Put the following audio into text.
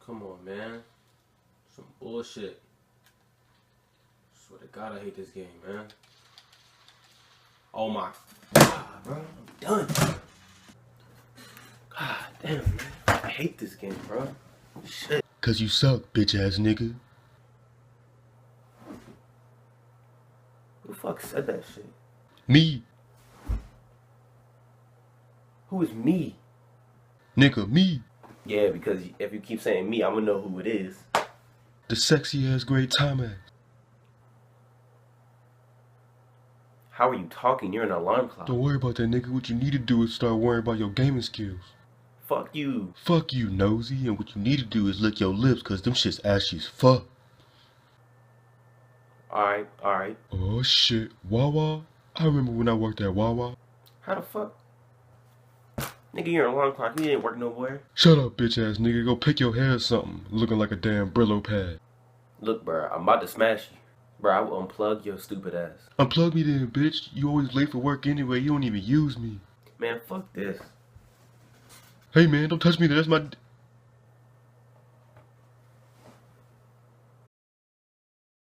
Come on, man. Some bullshit. Swear to God, I hate this game, man. Oh my God, bro. I'm done. God damn, man. I hate this game, bro. Shit. Cause you suck, bitch ass nigga. Who the fuck said that shit? Me. Who is me? Nigga, me. Yeah, because if you keep saying me, I'm gonna know who it is. The sexy ass great time ass. How are you talking? You're an alarm clock. Don't worry about that, nigga. What you need to do is start worrying about your gaming skills. Fuck you. Fuck you, nosy. And what you need to do is lick your lips, cause them shit's ashy as fuck. Alright. Oh shit. Wawa? I remember when I worked at Wawa. How the fuck? Nigga, you're an alarm clock. You didn't work nowhere. Shut up, bitch ass nigga. Go pick your hair or something. Looking like a damn Brillo pad. Look, bro, I'm about to smash you. Bro, I will unplug your stupid ass. Unplug me then, bitch. You always late for work anyway. You don't even use me. Man, fuck this. Hey man, don't touch me. That's my...